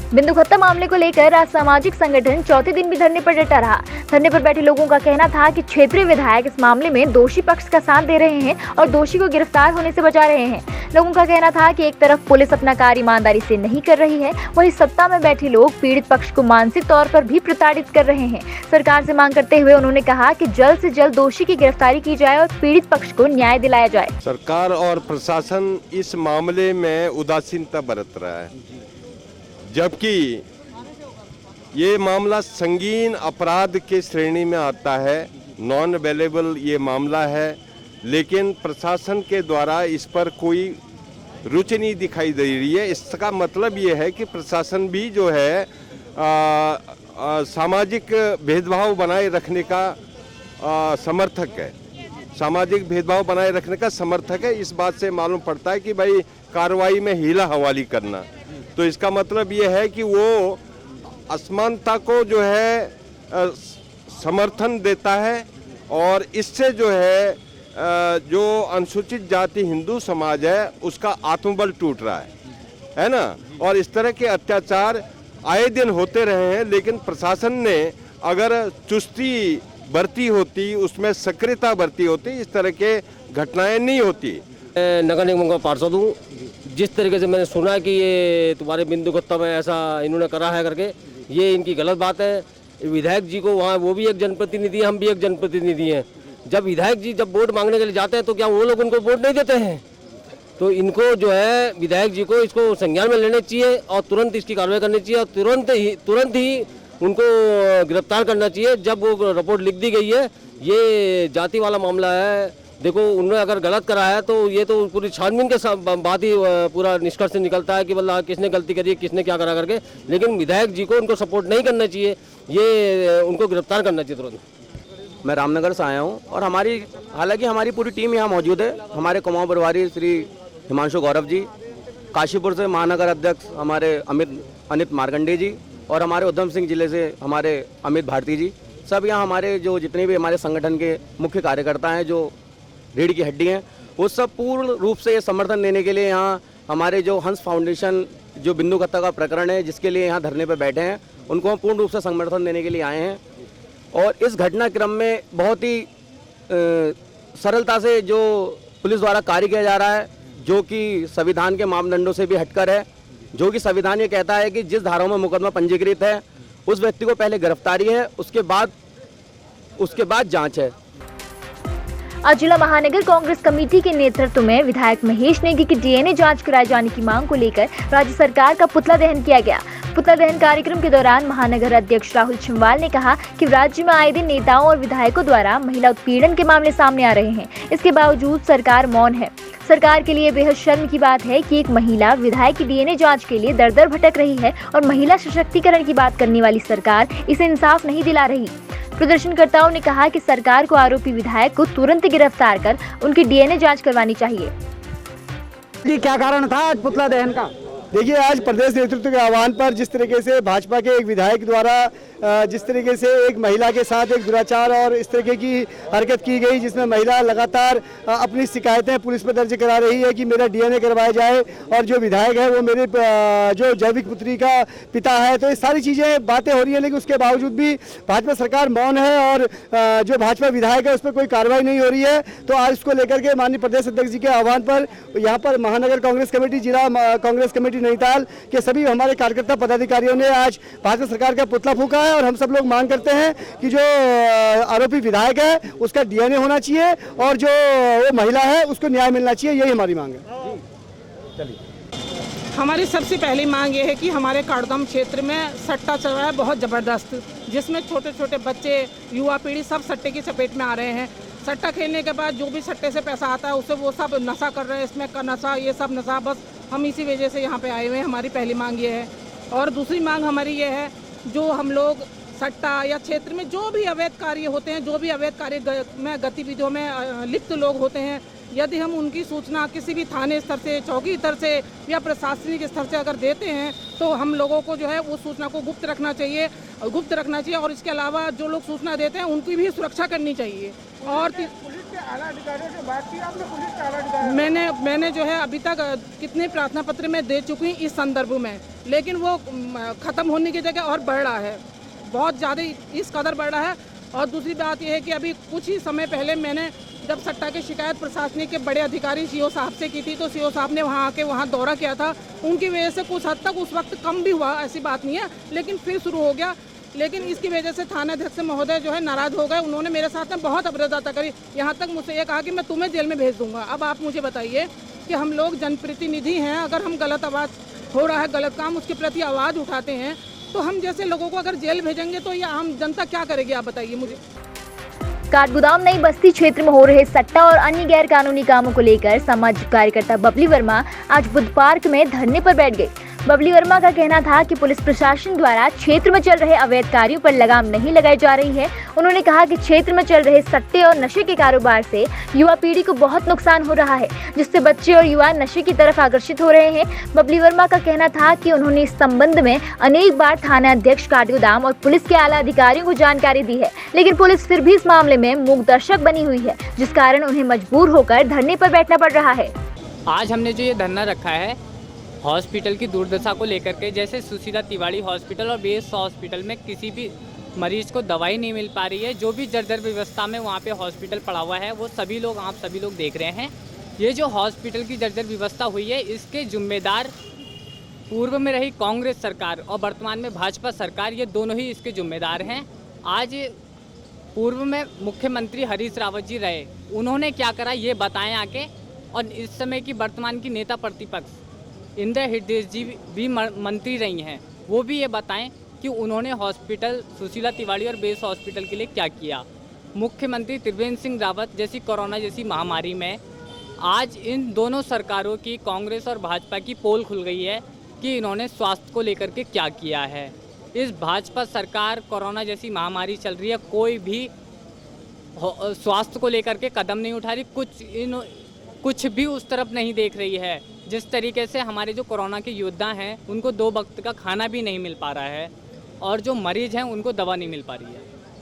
बिंदु खत्ता मामले को लेकर आज सामाजिक संगठन चौथे दिन भी धरने पर डटा रहा। धरने पर बैठे लोगों का कहना था कि क्षेत्रीय विधायक इस मामले में दोषी पक्ष का साथ दे रहे हैं और दोषी को गिरफ्तार होने से बचा रहे हैं। लोगों का कहना था कि एक तरफ पुलिस अपना कार्य ईमानदारी से नहीं कर रही है, वहीं सत्ता में बैठे लोग पीड़ित पक्ष को मानसिक तौर पर भी प्रताड़ित कर रहे हैं। सरकार से मांग करते हुए उन्होंने कहा कि जल्द से जल्द दोषी की गिरफ्तारी की जाए और पीड़ित पक्ष को न्याय दिलाया जाए। सरकार और प्रशासन इस मामले में उदासीनता बरत रहा है, जबकि ये मामला संगीन अपराध के श्रेणी में आता है। नॉन अवेलेबल ये मामला है, लेकिन प्रशासन के द्वारा इस पर कोई रुचि नहीं दिखाई दे रही है। इसका मतलब ये है कि प्रशासन भी जो है सामाजिक भेदभाव बनाए रखने का समर्थक है, सामाजिक भेदभाव बनाए रखने का समर्थक है। इस बात से मालूम पड़ता है कि भाई कार्रवाई में हीला हवाली करना, तो इसका मतलब ये है कि वो असमानता को जो है समर्थन देता है और इससे जो है जो अनुसूचित जाति हिंदू समाज है उसका आत्मबल टूट रहा है ना। और इस तरह के अत्याचार आए दिन होते रहे हैं, लेकिन प्रशासन ने अगर चुस्ती बरती होती, उसमें सक्रियता बरती होती, इस तरह के घटनाएं नहीं होती। नगर निगम का पार्षद हूँ। जिस तरीके से मैंने सुना कि ये तुम्हारे बिंदु खत्ता में ऐसा इन्होंने करा है करके, ये इनकी गलत बात है। विधायक जी को वहाँ, वो भी एक जनप्रतिनिधि है, हम भी एक जनप्रतिनिधि हैं। जब विधायक जी जब वोट मांगने के लिए जाते हैं तो क्या वो लोग उनको वोट नहीं देते हैं? तो इनको जो है विधायक जी को इसको संज्ञान में लेना चाहिए और तुरंत इसकी कार्रवाई करनी चाहिए और तुरंत ही उनको गिरफ्तार करना चाहिए। जब वो रिपोर्ट लिख दी गई है, ये जाति वाला मामला है। देखो, उन्होंने अगर गलत करा है तो ये तो पूरी छानबीन के बाद ही पूरा निष्कर्ष निकलता है कि मतलब किसने गलती करी है, किसने क्या करा करके। लेकिन विधायक जी को उनको सपोर्ट नहीं करना चाहिए, ये उनको गिरफ्तार करना चाहिए तुरंत। मैं रामनगर से आया हूँ और हालांकि हमारी पूरी टीम यहाँ मौजूद है। हमारे कुमाऊं प्रभारी श्री हिमांशु गौरव जी, काशीपुर से महानगर अध्यक्ष हमारे अनित मार्कंडे जी और हमारे उधम सिंह जिले से हमारे अमित भारती जी, सब यहाँ हमारे जो जितने भी हमारे संगठन के मुख्य कार्यकर्ता हैं, जो रीढ़ की हड्डी हैं, वो सब पूर्ण रूप से ये समर्थन देने के लिए यहाँ हमारे जो हंस फाउंडेशन जो बिंदु खत्ता का प्रकरण है जिसके लिए यहाँ धरने पर बैठे हैं, उनको हम पूर्ण रूप से समर्थन देने के लिए आए हैं। और इस घटनाक्रम में बहुत ही सरलता से जो पुलिस द्वारा कार्य किया जा रहा है, जो कि संविधान के मापदंडों से भी हटकर है, जो कि संविधान ये कहता है कि जिस धाराओं में मुकदमा पंजीकृत है उस व्यक्ति को पहले गिरफ्तारी है, उसके बाद जांच है। आज जिला महानगर कांग्रेस कमेटी के नेतृत्व में विधायक महेश नेगी की डीएनए जांच कराए जाने की मांग को लेकर राज्य सरकार का पुतला दहन किया गया। पुतला दहन कार्यक्रम के दौरान महानगर अध्यक्ष राहुल छिंवाल ने कहा कि राज्य में आए दिन नेताओं और विधायकों द्वारा महिला उत्पीड़न के मामले सामने आ रहे हैं, इसके बावजूद सरकार मौन है। सरकार के लिए बेहद शर्म की बात है कि एक महिला विधायक की डीएनए जांच के लिए दर दर भटक रही है और महिला सशक्तिकरण की बात करने वाली सरकार इसे इंसाफ नहीं दिला रही। प्रदर्शनकर्ताओं ने कहा कि सरकार को आरोपी विधायक को तुरंत गिरफ्तार कर उनकी डीएनए जांच करवानी चाहिए। क्या कारण था आज पुतला दहन का? देखिए, आज प्रदेश नेतृत्व के आह्वान पर जिस तरीके से भाजपा के एक विधायक द्वारा जिस तरीके से एक महिला के साथ एक दुराचार और इस तरीके की हरकत की गई, जिसमें महिला लगातार अपनी शिकायतें पुलिस पर दर्ज करा रही है कि मेरा डीएनए करवाया जाए और जो विधायक है वो मेरे जो जैविक पुत्री का पिता है, तो ये सारी चीज़ें बातें हो रही है, लेकिन उसके बावजूद भी भाजपा सरकार मौन है और जो भाजपा विधायक है उस पर कोई कार्रवाई नहीं हो रही है। तो आज इसको लेकर के माननीय प्रदेश अध्यक्ष जी के आह्वान पर यहाँ पर महानगर कांग्रेस कमेटी, जिला कांग्रेस कमेटी नैनीताल के सभी हमारे कार्यकर्ता पदाधिकारियों ने आज भाजपा सरकार का पुतला फूंका है और हम सब लोग मांग करते हैं कि जो आरोपी विधायक है उसका डीएनए होना चाहिए और जो वो महिला है उसको न्याय मिलना चाहिए, यही हमारी मांग है। हमारी सबसे पहली मांग ये है कि हमारे काड़दम क्षेत्र में सट्टा चल रहा है बहुत ज़बरदस्त, जिसमें छोटे छोटे बच्चे, युवा पीढ़ी सब सट्टे की चपेट में आ रहे हैं। सट्टा खेलने के बाद जो भी सट्टे से पैसा आता है उससे वो सब नशा कर रहे हैं, इसमें का नशा, ये सब नशा, बस हम इसी वजह से यहाँ पे आए हुए हैं। हमारी पहली मांग ये है। और दूसरी मांग हमारी ये है, जो हम लोग सट्टा या क्षेत्र में जो भी अवैध कार्य होते हैं, जो भी अवैध कार्य में गतिविधियों में लिप्त लोग होते हैं, यदि हम उनकी सूचना किसी भी थाने स्तर से, चौकी स्तर से या प्रशासनिक स्तर से अगर देते हैं तो हम लोगों को जो है उस सूचना को गुप्त रखना चाहिए और इसके अलावा जो लोग सूचना देते हैं उनकी भी सुरक्षा करनी चाहिए। और पुलिस के आला अधिकारियों से बात की आपने? पुलिस के आला अधिकारी मैंने जो है अभी तक कितने प्रार्थना पत्र में दे चुकी इस संदर्भ में। लेकिन वो ख़त्म होने की जगह और बढ़ रहा है, बहुत ज़्यादा इस कदर बढ़ रहा है। और दूसरी बात यह है कि अभी कुछ ही समय पहले मैंने जब सट्टा की शिकायत प्रशासनिक के बड़े अधिकारी सीओ साहब से की थी, तो सीओ साहब ने वहाँ आके वहाँ दौरा किया था। उनकी वजह से कुछ हद तक उस वक्त कम भी हुआ, ऐसी बात नहीं है, लेकिन फिर शुरू हो गया। लेकिन इसकी वजह से थानाध्यक्ष महोदय जो है नाराज़ हो गए। उन्होंने मेरे साथ में बहुत अभद्रता करी, यहाँ तक मुझसे ये कहा कि मैं तुम्हें जेल में भेज दूंगा। अब आप मुझे बताइए कि हम लोग जनप्रतिनिधि हैं, अगर हम गलत आवाज़ हो रहा है, गलत काम, उसके प्रति आवाज़ उठाते हैं, तो हम जैसे लोगों को अगर जेल भेजेंगे तो ये आम जनता क्या करेगी, आप बताइए मुझे। काठगोदाम नई बस्ती क्षेत्र में हो रहे सट्टा और अन्य गैर कानूनी कामों को लेकर सामाजिक कार्यकर्ता बबली वर्मा आज बुद्ध पार्क में धरने पर बैठ गई। बबली वर्मा का कहना था कि पुलिस प्रशासन द्वारा क्षेत्र में चल रहे अवैध कार्यों पर लगाम नहीं लगाई जा रही है। उन्होंने कहा कि क्षेत्र में चल रहे सट्टे और नशे के कारोबार से युवा पीढ़ी को बहुत नुकसान हो रहा है, जिससे बच्चे और युवा नशे की तरफ आकर्षित हो रहे हैं। बबली वर्मा का कहना था कि उन्होंने इस संबंध में अनेक बार थाना अध्यक्ष काठगोदाम और पुलिस के आला अधिकारियों को जानकारी दी है, लेकिन पुलिस फिर भी इस मामले में मूक दर्शक बनी हुई है, जिस कारण उन्हें मजबूर होकर धरने पर बैठना पड़ रहा है। आज हमने जो ये धरना रखा है हॉस्पिटल की दुर्दशा को लेकर के, जैसे सुशीला तिवारी हॉस्पिटल और बेस हॉस्पिटल में किसी भी मरीज को दवाई नहीं मिल पा रही है, जो भी जर्जर व्यवस्था में वहाँ पे हॉस्पिटल पड़ा हुआ है, वो सभी लोग, आप सभी लोग देख रहे हैं। ये जो हॉस्पिटल की जर्जर व्यवस्था हुई है, इसके जिम्मेदार पूर्व में रही कांग्रेस सरकार और वर्तमान में भाजपा सरकार, ये दोनों ही इसके जिम्मेदार हैं। आज पूर्व में मुख्यमंत्री हरीश रावत जी रहे, उन्होंने क्या करा ये बताएं आके, और इस समय की वर्तमान की नेता प्रतिपक्ष इंदिरा हृदय जी भी मंत्री रही हैं, वो भी ये बताएं कि उन्होंने हॉस्पिटल सुशीला तिवारी और बेस हॉस्पिटल के लिए क्या किया। मुख्यमंत्री त्रिवेंद्र सिंह रावत जैसी कोरोना जैसी महामारी में आज इन दोनों सरकारों की, कांग्रेस और भाजपा की, पोल खुल गई है कि इन्होंने स्वास्थ्य को लेकर के क्या किया है। इस भाजपा सरकार कोरोना जैसी महामारी चल रही है, कोई भी स्वास्थ्य को लेकर के कदम नहीं उठा रही, कुछ भी उस तरफ नहीं देख रही है। जिस तरीके से हमारे जो कोरोना के योद्धा हैं, उनको 2 वक्त का खाना भी नहीं मिल पा रहा है, और जो मरीज हैं उनको दवा नहीं मिल पा रही है।